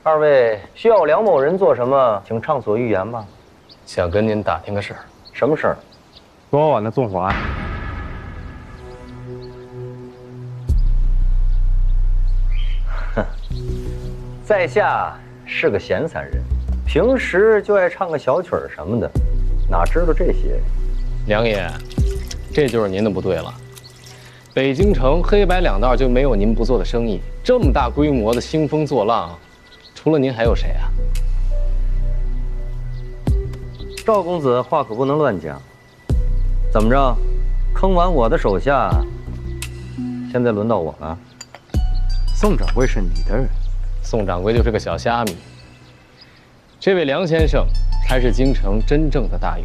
二位需要梁某人做什么，请畅所欲言吧。想跟您打听个事儿。什么事儿？昨晚的纵火案。哼，在下是个闲散人，平时就爱唱个小曲儿什么的，哪知道这些？梁爷，这就是您的不对了。北京城黑白两道就没有您不做的生意，这么大规模的兴风作浪，除了您还有谁啊？赵公子话可不能乱讲。怎么着，坑完我的手下，现在轮到我了。宋掌柜是你的人，宋掌柜就是个小虾米。这位梁先生才是京城真正的大禹。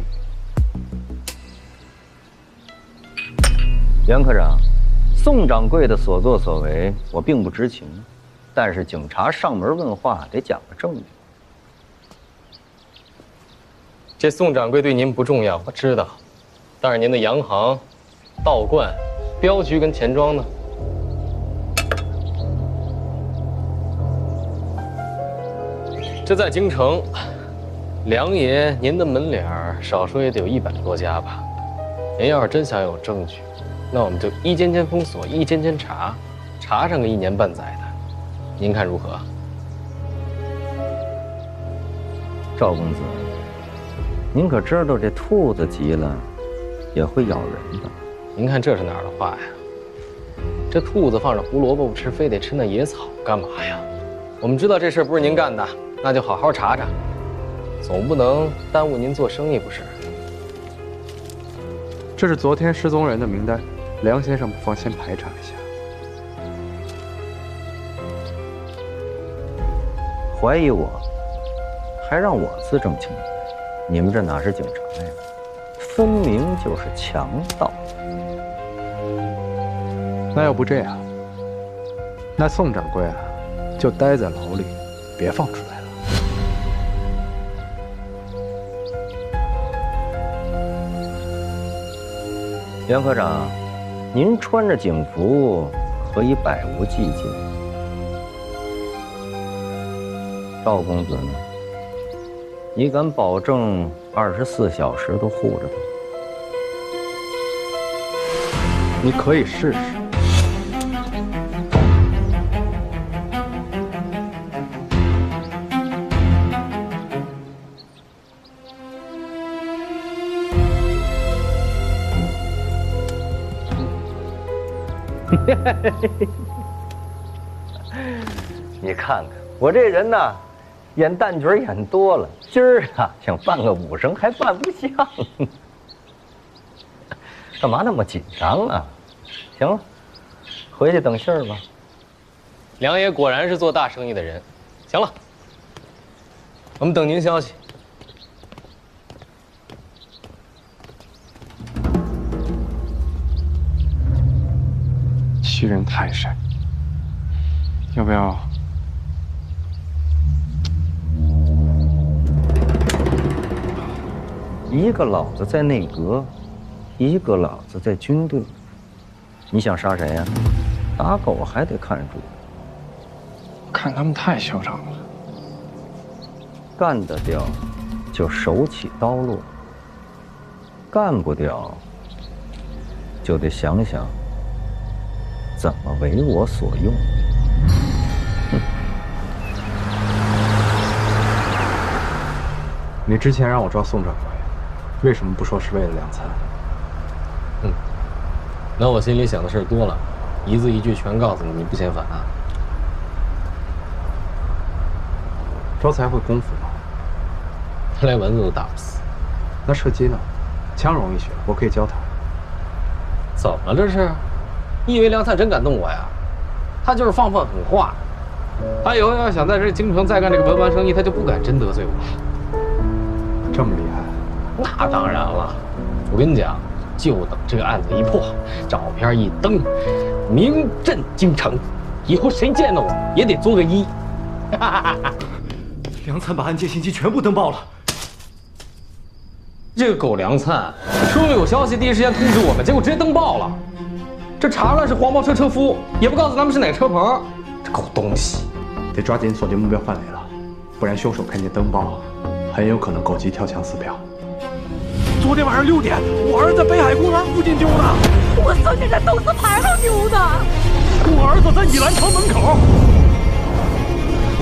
袁科长，宋掌柜的所作所为，我并不知情，但是警察上门问话得讲个证据。这宋掌柜对您不重要，我知道，但是您的洋行、道观、镖局跟钱庄呢？这在京城，梁爷您的门脸少说也得有100多家吧？您要是真想有证据，那我们就一间间封锁，一间间查，查上个1年半载的，您看如何？赵公子，您可知道这兔子急了也会咬人的？您看这是哪儿的话呀？这兔子放着胡萝卜不吃，非得吃那野草干嘛呀？我们知道这事不是您干的，那就好好查查，总不能耽误您做生意不是？这是昨天失踪人的名单，梁先生不妨先排查一下。怀疑我，还让我自证清白？你们这哪是警察呀？分明就是强盗。那要不这样，那宋掌柜啊，就待在牢里，别放出来了。袁科长，您穿着警服，何以百无忌戒？赵公子呢？你敢保证24小时都护着他？你可以试试。你看看我这人呐，演旦角演多了，今儿啊想扮个武生还扮不像，干嘛那么紧张啊？行了，回去等信儿吧。梁爷果然是做大生意的人。行了，我们等您消息。欺人太甚，要不要？一个老子在内阁，一个老子在军队，你想杀谁呀？打狗还得看主。看他们太嚣张了，干得掉就手起刀落，干不掉就得想想怎么为我所用。你之前让我抓宋掌柜，为什么不说是为了梁灿？那我心里想的事多了，一字一句全告诉你，你不嫌烦啊？招财会功夫吗？他连蚊子都打不死。那射击呢？枪容易学，我可以教他。怎么这是？你以为梁灿真敢动我呀？他就是放狠话，他以后要想在这京城再干这个文玩生意，他就不敢真得罪我。这么厉害？那当然了，我跟你讲，就等这个案子一破，照片一登，名震京城，以后谁见到我也得作个揖。梁灿把案件信息全部登报了。这个狗梁灿说有消息第一时间通知我们，结果直接登报了。这查了是黄包车车夫，也不告诉咱们是哪个车棚。这狗东西，得抓紧锁定目标范围了。不然凶手看见灯报，很有可能构及跳墙撕票。昨天晚上6点，我儿子在北海公园附近丢的，我孙女在东四牌楼丢的，我儿子在倚兰城门口，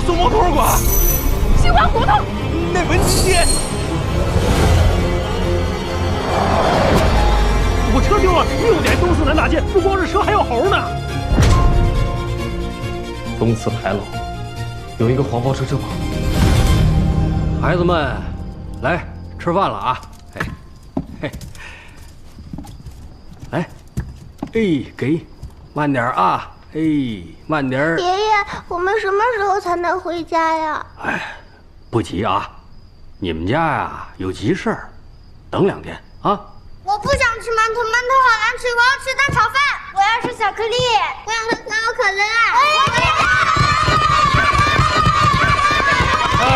松毛托馆，杏花胡同，那文吉街。我车丢了，6点东四南大街，不光是车，还有猴呢。东四牌楼有一个黄包车车棚。孩子们，来吃饭了啊！哎，来，哎，给，慢点啊！哎，慢点儿。爷爷，我们什么时候才能回家呀？哎，不急啊，你们家呀有急事儿，等2天啊。我不想吃馒头，馒头好难吃，我要吃蛋炒饭，我要吃巧克力，我想喝可口可乐。哎，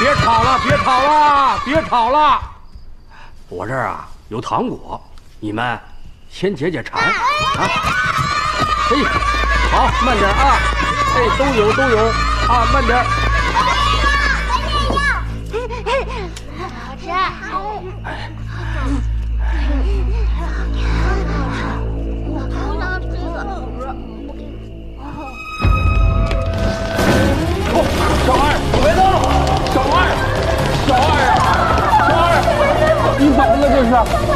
别吵了，别吵了，别吵了！我这儿啊有糖果，你们先解解馋啊！哎，好，慢点啊！哎，都有啊，慢点。好吃。哎。我想吃这个。小二，别动！小二，你怎么了这是？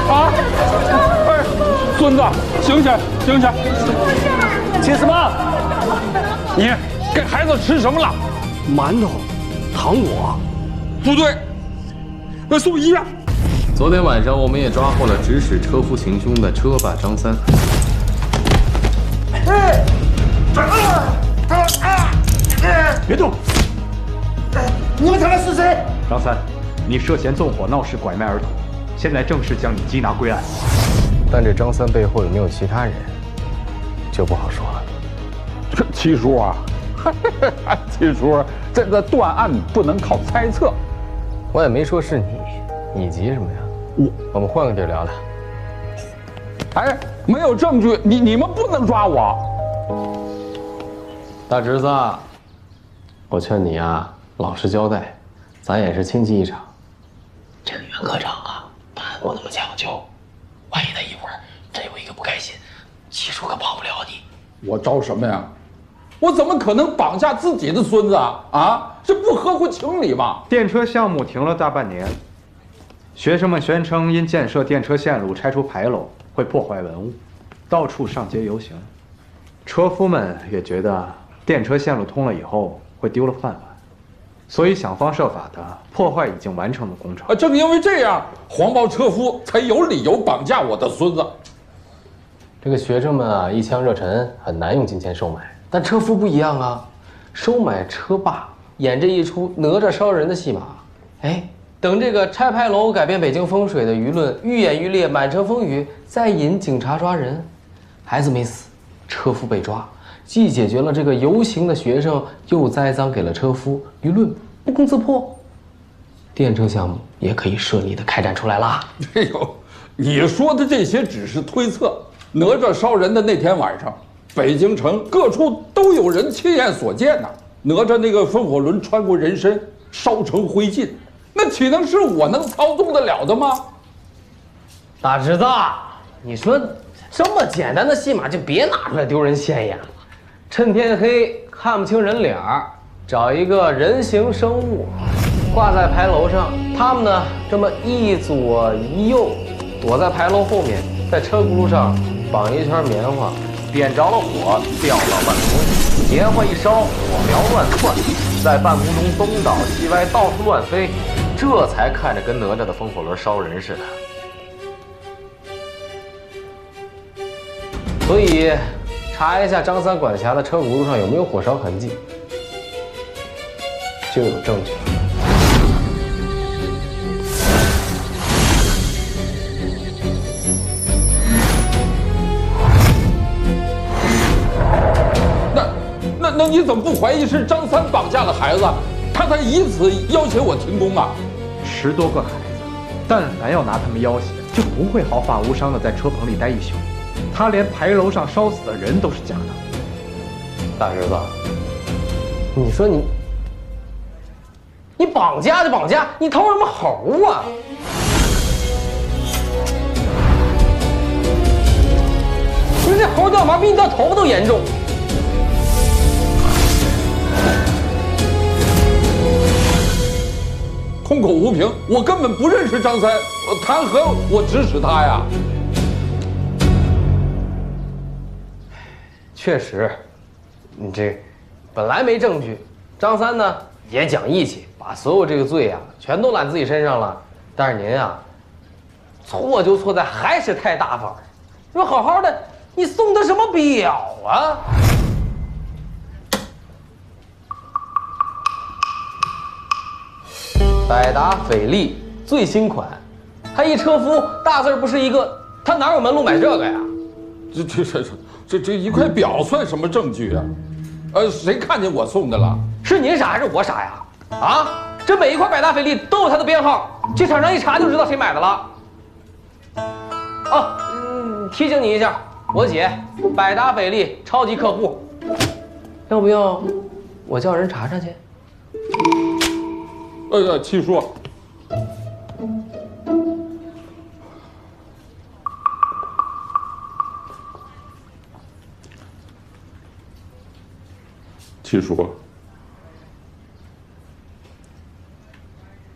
啊！哎，孙子，醒醒！吃什么？你给孩子吃什么了？馒头，糖果。不对，那送医院。昨天晚上我们也抓获了指使车夫行凶的车霸张三。别动！你们他妈是谁？张三，你涉嫌纵火闹事拐卖儿童，现在正式将你缉拿归案。但这张三背后有没有其他人，就不好说了。七叔啊，七叔，这个断案不能靠猜测。我也没说是你，你急什么呀？我们换个地儿聊聊。哎，没有证据，你们不能抓我。大侄子，我劝你啊，老实交代，咱也是亲戚一场。这个袁科长啊，办案不那么讲究，万一他一会儿真有一个不开心，七叔可帮不了你。我招什么呀？我怎么可能绑架自己的孙子啊？啊，这不合乎情理吗？电车项目停了大半年，学生们宣称因建设电车线路拆除牌楼会破坏文物，到处上街游行。车夫们也觉得电车线路通了以后会丢了饭碗，所以想方设法的破坏已经完成的工程。正因为这样，黄包车夫才有理由绑架我的孙子。这个学生们啊，一腔热忱，很难用金钱收买。但车夫不一样啊，收买车霸，演这一出哪吒烧人的戏码。哎，等这个拆牌楼改变北京风水的舆论愈演愈烈，满城风雨，再引警察抓人，孩子没死，车夫被抓，既解决了这个游行的学生，又栽赃给了车夫，舆论不攻自破，电车项目也可以顺利的开展出来啦。哎呦，你说的这些只是推测。哪吒烧人的那天晚上，北京城各处都有人亲眼所见呐。哪吒那个风火轮穿过人身，烧成灰烬，那岂能是我能操纵得了的吗？大侄子，你说这么简单的戏码就别拿出来丢人现眼了。趁天黑看不清人脸儿，找一个人形生物挂在牌楼上，他们呢这么一左一右躲在牌楼后面，在车轱辘上绑一圈棉花，点着了火，掉到半空，棉花一烧，火苗乱窜，在半空中东倒西歪，到处乱飞，这才看着跟哪吒的风火轮烧人似的。所以，查一下张三管辖的车轱辘上有没有火烧痕迹，就有证据。那你怎么不怀疑是张三绑架了孩子？他才以此要挟我停工啊！10多个孩子，但凡要拿他们要挟，就不会毫发无伤的在车棚里待一宿。他连牌楼上烧死的人都是假的。大侄子，你说你你绑架就绑架，你偷什么猴啊？你说这猴掉毛比你掉头发都严重。空口无凭，我根本不认识张三，谈何我指使他呀？确实，你这本来没证据，张三呢也讲义气，把所有这个罪啊全都揽自己身上了。但是您啊，错就错在还是太大方。你说好好的，你送的什么表啊？百达翡丽最新款，还一车夫，大字不是一个，他哪有门路买这个呀？这一块表算什么证据啊？谁看见我送的了？是您傻还是我傻呀？啊，这每一块百达翡丽都有它的编号，去厂商一查就知道谁买的了。哦，提醒你一下，我姐百达翡丽超级客户，要不要我叫人查查去？七叔，七叔，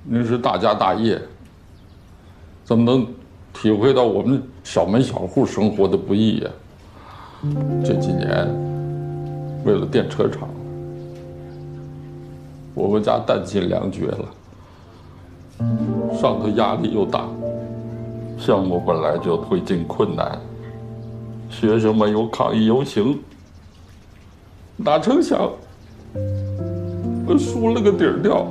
您是大家大业，怎么能体会到我们小门小户生活的不易呀？这几年，为了电车厂，我们家弹尽粮绝了，上头压力又大，项目本来就推进困难，学生们有抗议游行，哪成想我输了个底儿掉，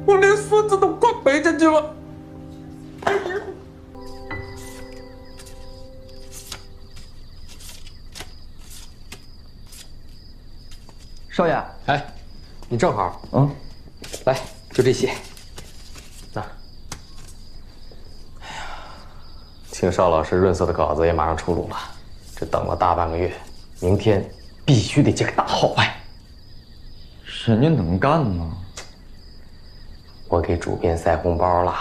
我连孙子都快背下去了。少爷，哎，你正好，来，就这些，那，哎呀，请邵老师润色的稿子也马上出炉了，这等了大半个月，明天必须得接个大号外。人家能干吗？我给主编塞红包了，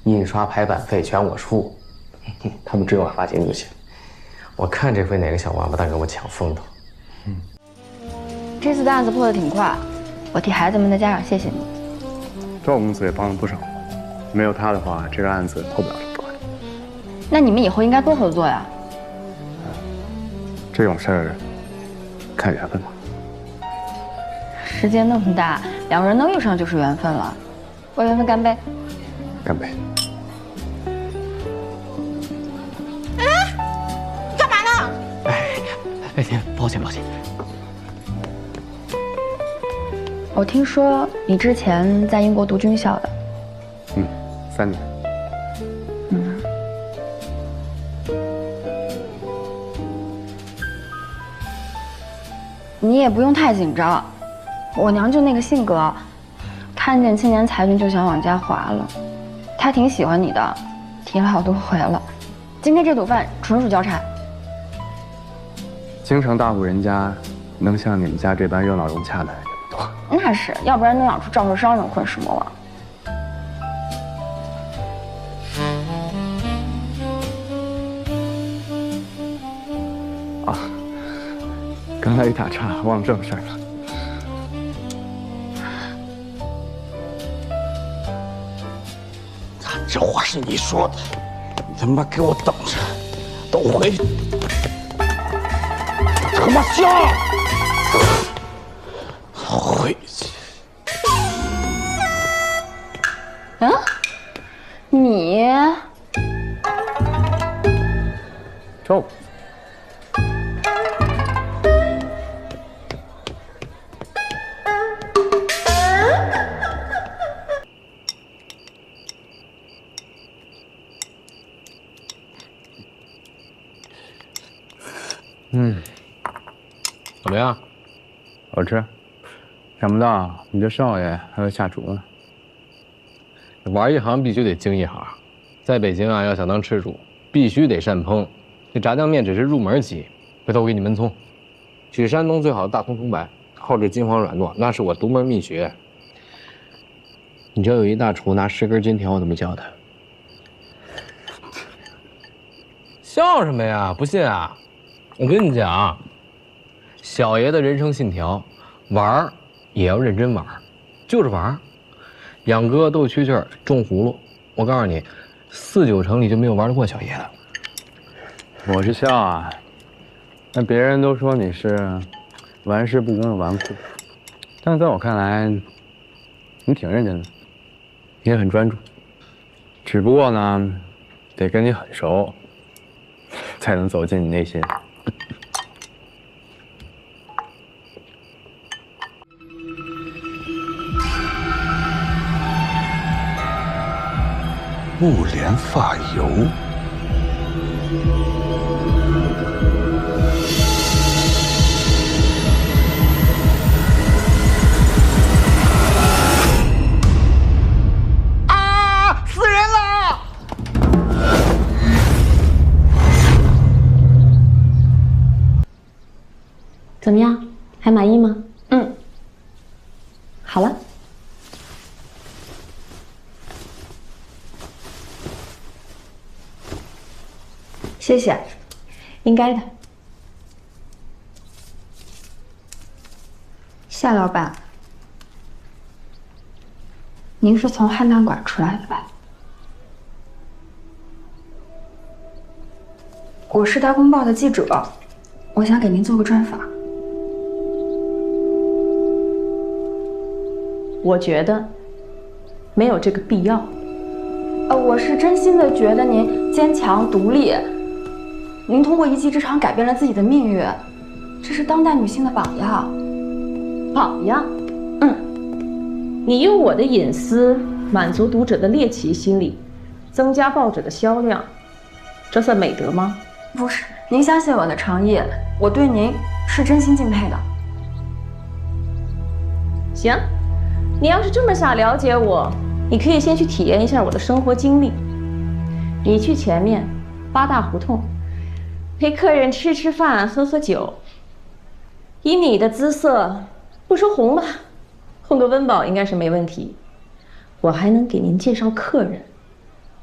印刷排版费全我出，他们只要发钱就行。我看这回哪个小王八蛋跟我抢风头。这次的案子破得挺快，我替孩子们的家长谢谢你。赵公子也帮了不少，没有他的话，这个案子破不了这么快。那你们以后应该多合作呀。这种事儿看缘分吧。世界那么大，两个人能遇上就是缘分了。为缘分干杯！干杯！干嘛呢？哎天，抱歉抱歉。我听说你之前在英国读军校的。3年。你也不用太紧张，我娘就那个性格，看见青年才俊就想往家划了。她挺喜欢你的，提了好多回了。今天这顿饭纯属交差。京城大户人家，能像你们家这般热闹融洽的。那是，要不然能养出赵世商，能混什么网？啊，刚才一打岔忘了正事儿了。这话是你说的，你他妈给我等着，等我回去，他妈下！回去。你赵，怎么样？好吃。想不到你这少爷还会下厨呢。玩一行必须得精一行，在北京啊，要想当吃主，必须得善烹。这炸酱面只是入门级，回头我给你焖葱，取山东最好的大葱葱白，靠这金黄软糯，那是我独门秘诀。你知道有一大厨拿10根金条，我怎么教他？笑什么呀？不信啊？我跟你讲，小爷的人生信条，玩儿也要认真玩儿，就是玩儿。养鸽斗蛐蛐种葫芦，我告诉你，4、9成里就没有玩得过小爷的。我是笑啊，那别人都说你是玩世不恭的纨绔，但是在我看来，你挺认真的，也很专注。只不过呢，得跟你很熟，才能走进你内心。木莲发油。啊！死人了！怎么样？还满意吗？嗯。好了。谢谢，应该的。夏老板，您是从汉大馆出来的吧？我是大公报的记者，我想给您做个专访。我觉得没有这个必要。我是真心的觉得您坚强独立。您通过一技之长改变了自己的命运，这是当代女性的榜样。榜样？你用我的隐私满足读者的猎奇心理，增加报纸的销量，这算美德吗？不是，您相信我的诚意，我对您是真心敬佩的。行，你要是这么想了解我，你可以先去体验一下我的生活经历。你去前面8大胡同。陪客人吃吃饭，喝喝酒。以你的姿色，不说红吧，混个温饱应该是没问题。我还能给您介绍客人，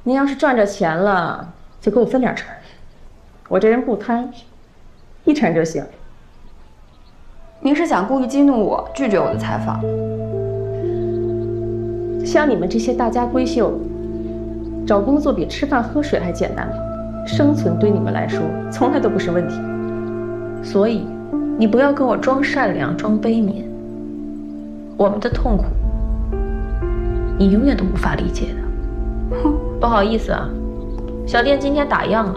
您要是赚着钱了，就给我分点成。我这人不贪，1成就行。您是想故意激怒我，拒绝我的采访？像你们这些大家闺秀，找工作比吃饭喝水还简单。生存对你们来说从来都不是问题，所以你不要跟我装善良、装悲悯。我们的痛苦，你永远都无法理解的。不好意思啊，小店今天打烊了。